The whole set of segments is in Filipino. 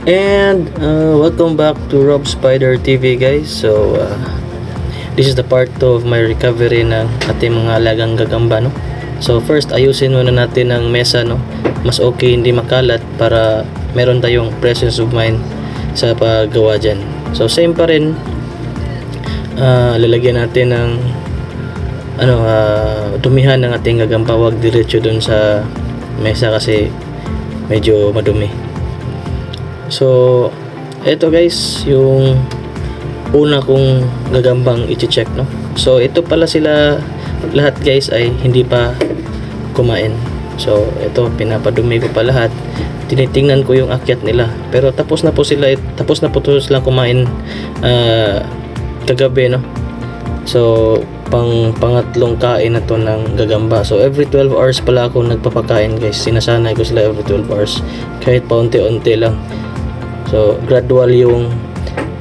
And welcome back to Rob Spider TV, guys. So this is the part 2 of my recovery ng ating mga alagang gagamba, no? So first, ayusin muna natin ang mesa, no? Mas okay hindi makalat para meron tayong presence of mind sa paggawa dyan. So same pa rin, lalagyan natin ng dumihan ng ating gagamba. Wag diretso dun sa mesa kasi medyo madumi. So eto guys, yung una kong gagambang i-check, no? So ito pala sila lahat, guys, ay hindi pa kumain. So ito, pinapadumi ko pa lahat. Tinitingnan ko yung akyat nila. Pero tapos na po silang kumain kagabi, no? So pangatlong kain na to ng gagamba. So every 12 hours pala ako nagpapakain, guys. Sinasanay ko sila every 12 hours kahit paunti-unti lang. So gradual yung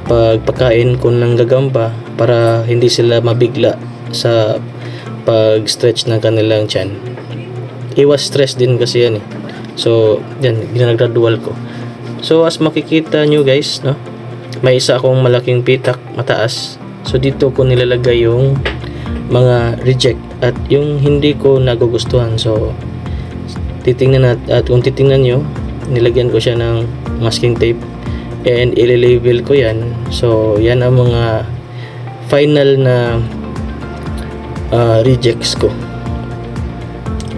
pagpakain ko ng gagamba para hindi sila mabigla sa pag-stretch ng kanilang tiyan. Iwas stress din kasi yan eh. So yan, ginagradual ko. So as makikita nyo, guys, no, may isa akong malaking pitak mataas. So dito ko nilalagay yung mga reject at yung hindi ko nagugustuhan. So titingnan at kung titingnan nyo, nilagyan ko siya ng masking tape and i-label ko yan. So yan ang mga final na rejects ko.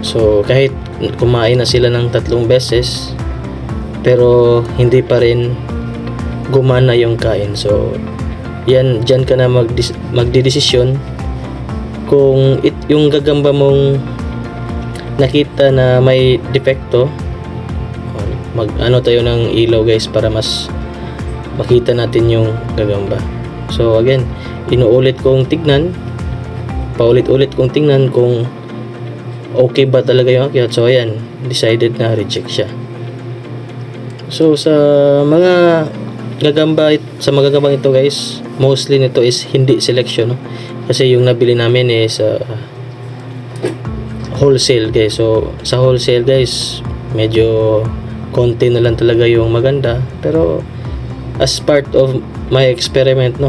So kahit kumain na sila ng 3 beses pero hindi pa rin gumana yung kain. So yan, dyan ka na magdidesisyon kung yung gagamba mong nakita na may defekto. Mag-ano tayo ng ilaw, guys, para mas makita natin yung gagamba. So again, paulit-ulit kong tingnan kung okay ba talaga yung akyat. So ayan, decided na reject siya. So sa mga gagambang ito, guys, mostly nito is hindi selection, no? Kasi yung nabili namin is wholesale, guys. So sa wholesale, guys, medyo konti na lang talaga yung maganda, pero as part of my experiment, no,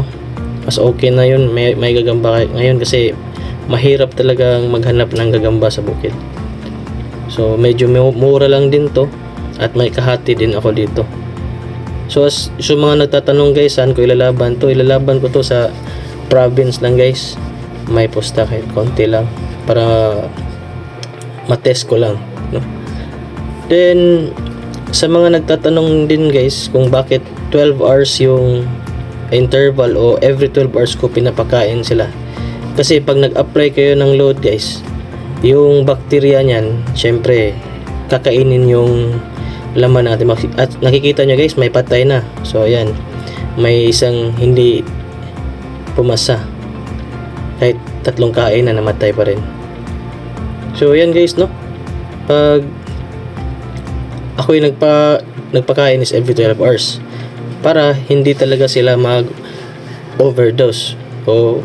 mas okay na yun. May gagamba ngayon kasi mahirap talagang maghanap ng gagamba sa bukid. So medyo mura lang din to at may kahati din ako dito. So mga nagtatanong, guys, saan ko ilalaban to? Ilalaban ko to sa province lang, guys. May posta kahit konti lang para matest ko lang, no? Then sa mga nagtatanong din, guys, kung bakit 12 hours yung interval o every 12 hours ko pinapakain sila. Kasi pag nag-apply kayo ng load, guys, yung bacteria niyan, syempre kakainin yung laman natin. At nakikita nyo, guys, may patay na. So ayan, may isang hindi pumasa. Kahit 3 kain na namatay pa rin. So ayan, guys, no, pag ako yung nagpakain is every 12 hours para hindi talaga sila mag-overdose. O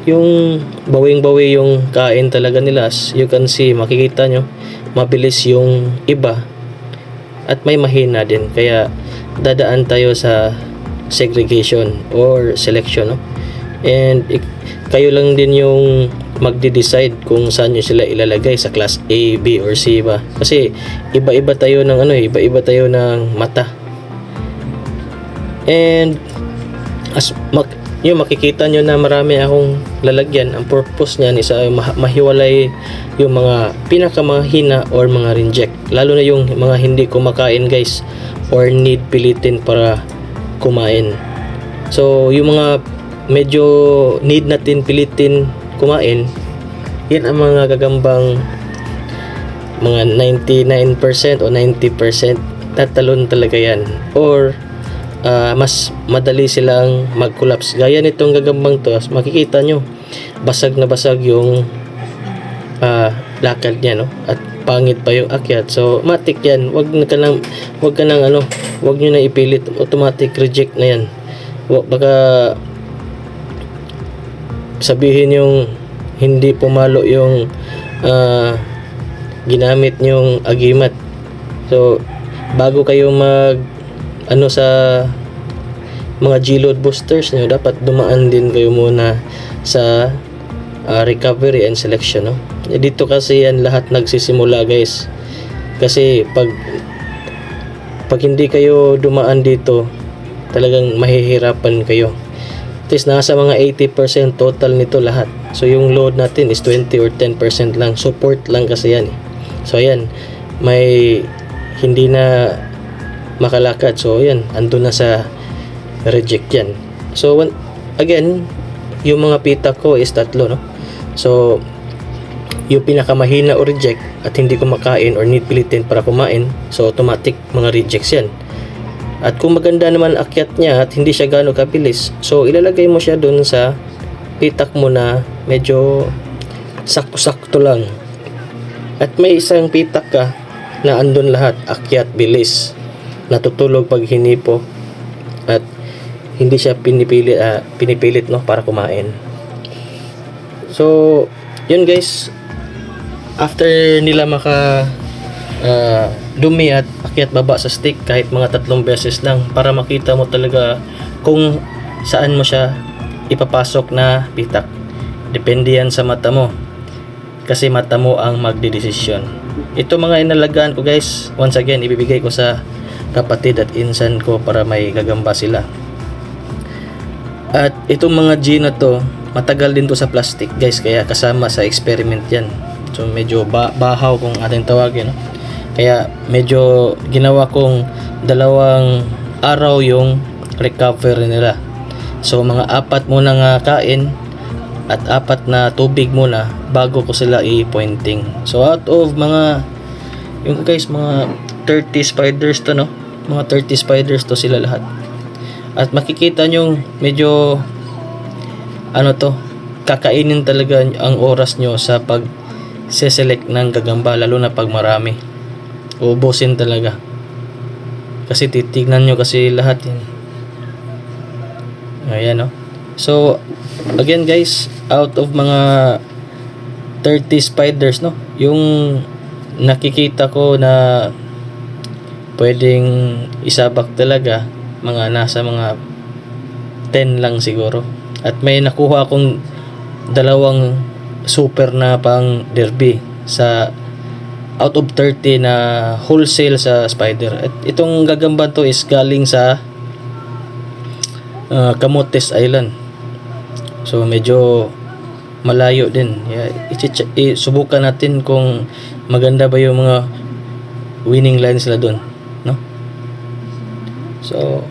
yung bawing-bawi yung kain talaga nila. As you can see, makikita nyo, mabilis yung iba at may mahina din. Kaya dadaan tayo sa segregation or selection, no? And kayo lang din yung magde-decide kung saan nyo sila ilalagay, sa class A, B, or C ba. Kasi iba-iba tayo ng mata. And makikita nyo na marami akong lalagyan. Ang purpose niyan is mahiwalay yung mga pinakamahina or mga reject. Lalo na yung mga hindi kumakain, guys, or need pilitin para kumain. So yung mga medyo need natin pilitin kumain, yan ang mga gagambang mga 99% o 90% tatalon talaga yan, or mas madali silang mag-collapse. Gaya nitong gagambang to, makikita nyo basag na basag yung lakad niya, no? At pangit pa yung akyat. So matik yan. Wag nyo na ipilit, automatic reject na yan. Baka sabihin yung hindi pumalo yung ginamit nyong agimat. So bago kayo ano sa mga G-load boosters nyo, dapat dumaan din kayo muna sa recovery and selection, no? Dito kasi yan lahat nagsisimula, guys. Kasi pag hindi kayo dumaan dito, talagang mahihirapan kayo. At least nasa mga 80% total nito lahat. So yung load natin is 20 or 10% lang. Support lang kasi yan, eh. So ayan, may hindi na makalakad. So ayan, andun na sa reject yan. So again, yung mga pita ko is tatlo, no? So yung pinakamahina o reject at hindi kumakain or need pilitin para kumain, so automatic mga rejects yan. At kung maganda naman akyat niya at hindi siya gano'ng kabilis, so ilalagay mo siya dun sa pitak mo na medyo sakto-sakto lang. At may isang pitak ka na andun lahat, akyat, bilis, natutulog pag hinipo, at hindi siya pinipilit, no, para kumain. So yun, guys, after nila dumi at akyat baba sa stick kahit mga 3 beses lang, para makita mo talaga kung saan mo siya ipapasok na pitak. Depende yan sa mata mo, kasi mata mo ang magdedesisyon. Ito mga inalagaan ko, guys, once again ibibigay ko sa kapatid at insan ko para may gagamba sila. At itong mga G na to, matagal din to sa plastic, guys, kaya kasama sa experiment yan. So medyo bahaw kung ating tawagin, no? Kaya medyo ginawa kong 2 araw yung recovery nila. So mga 4 muna nga kain at 4 na tubig muna bago ko sila i-pointing. So out of mga yung, guys, mga 30 spiders to, no? Mga 30 spiders to sila lahat. At makikita nyo medyo kakainin talaga ang oras nyo sa pag select ng gagamba, lalo na pag marami. Uubusin talaga, kasi titignan nyo kasi lahat yan. Ayan, no? So again, guys, out of mga 30 spiders, no, yung nakikita ko na pwedeng isabak talaga, mga nasa mga 10 lang siguro. At may nakuha akong 2 super na pang derby sa out of 30 na wholesale sa spider. At itong gagamba to is galing sa Camotes Island. So medyo malayo din. Subukan natin kung maganda ba yung mga winning lines nila doon, no? So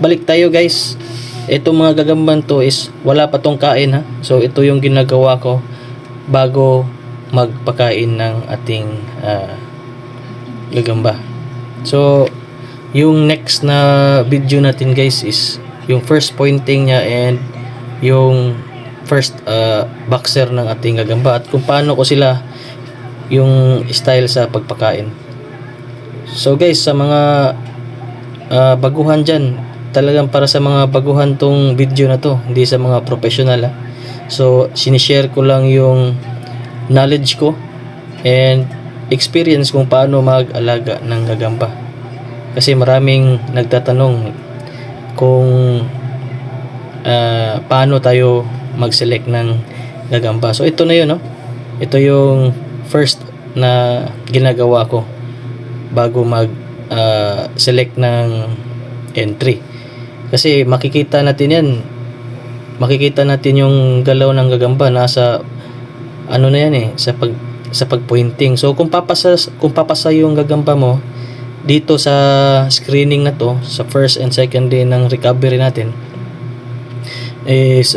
balik tayo, guys. Itong mga gagamban to is wala pa tong kain, ha. So ito yung ginagawa ko bago magpakain ng ating gagamba. So yung next na video natin, guys, is yung first pointing niya and yung first boxer ng ating gagamba, at kung paano ko sila yung style sa pagpakain. So guys, sa mga baguhan dyan, talagang para sa mga baguhan tong video na to, hindi sa mga professional, ha. So sinishare ko lang yung knowledge ko and experience kung paano mag-alaga ng gagamba, kasi maraming nagtatanong kung paano tayo mag-select ng gagamba. So ito na yun, no? Ito yung first na ginagawa ko bago mag-select ng entry. Kasi makikita natin yan, makikita natin yung galaw ng gagamba, nasa ano na yan, sa pag-pointing. So kung papasa yung gagamba mo dito sa screening na to, sa first and second day ng recovery natin, is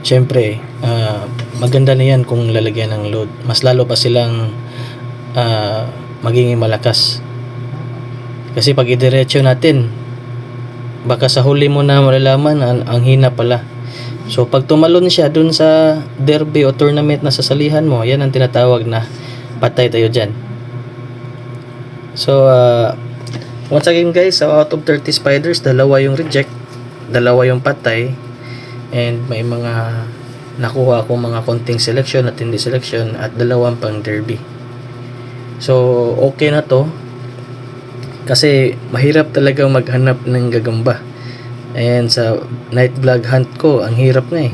syempre maganda na yan kung lalagyan ng load. Mas lalo pa silang magiging malakas. Kasi pag idiretso natin, baka sa huli mo na malalaman ang hina pala. So pag tumalon siya dun sa derby o tournament na sasalihan mo, yan ang tinatawag na patay tayo dyan. So once again, guys, out of 30 spiders, 2 yung reject, 2 yung patay, and may mga nakuha akong mga konting selection at hindi selection, at 2 pang derby. So okay na to. Kasi mahirap talaga maghanap ng gagamba. And sa night vlog hunt ko, ang hirap nga eh.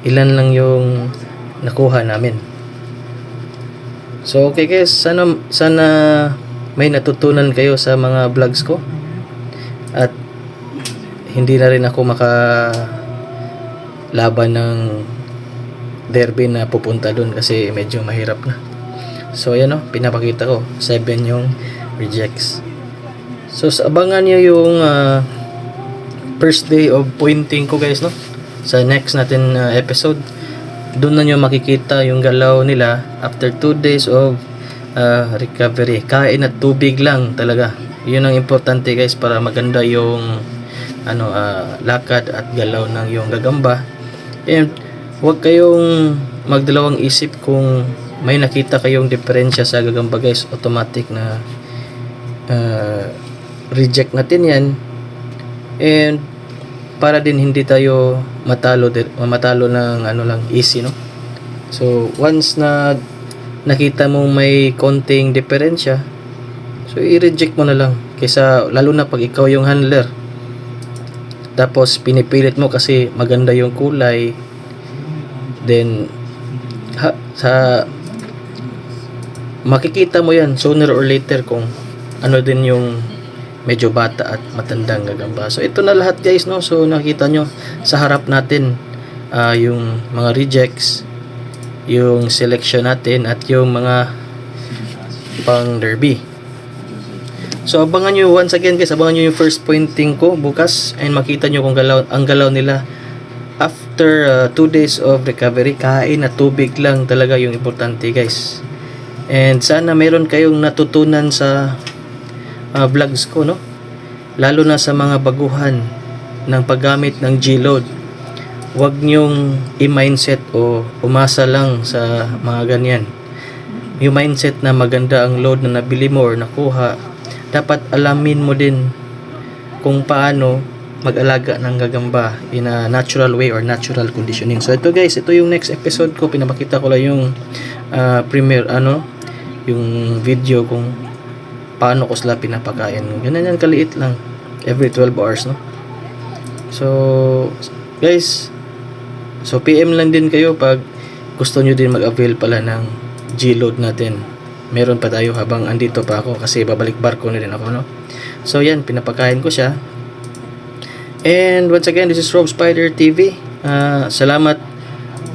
Ilan lang yung nakuha namin. So okay guys, sana may natutunan kayo sa mga vlogs ko. At hindi na rin ako laban ng derby na pupunta dun kasi medyo mahirap na. So ayan o, pinapakita ko 7 yung rejects. So abangan nyo yung first day of pointing ko guys, no, sa next natin episode. Doon na nyo makikita yung galaw nila after 2 days of recovery. Kain at tubig lang talaga, yun ang importante guys, para maganda yung lakad at galaw ng yung gagamba. And huwag kayong magdalawang isip kung may nakita kayong diferensya sa gagamba guys, automatic na reject natin yan. And para din hindi tayo matalo ng lang easy, no. So once na nakita mo may konting diferensya, so i-reject mo na lang, kaysa lalo na pag ikaw yung handler tapos pinipilit mo kasi maganda yung kulay, then makikita mo yan sooner or later kung ano din yung medyo bata at matandang gagamba. So ito na lahat guys, no. So nakita nyo sa harap natin yung mga rejects, yung selection natin, at yung mga pang derby. So abangan nyo once again guys, abangan nyo yung first pointing ko bukas, and makita nyo kung ang galaw nila after 2 days of recovery. Kain at tubig lang talaga yung importante guys. And sana meron kayong natutunan sa vlogs ko, no, lalo na sa mga baguhan ng paggamit ng G-load. Huwag nyong i-mindset o umasa lang sa mga ganyan. Yung mindset na maganda ang load na nabili mo or nakuha, dapat alamin mo din kung paano mag-alaga ng gagamba in a natural way or natural conditioning. So ito guys, ito yung next episode ko. Pinapakita ko lang yung yung video kung paano ko sila pinapakain. Ganyan yan kaliit lang, every 12 hours, no. So guys, so PM lang din kayo pag gusto nyo din mag-avail pala ng G-load natin. Meron pa tayo habang andito pa ako kasi babalik barko na rin ako, no. So yan, pinapakain ko siya. And once again, this is Rob Spider TV. Salamat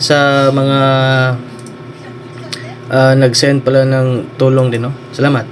sa mga nag-send pala ng tulong din, no. Salamat.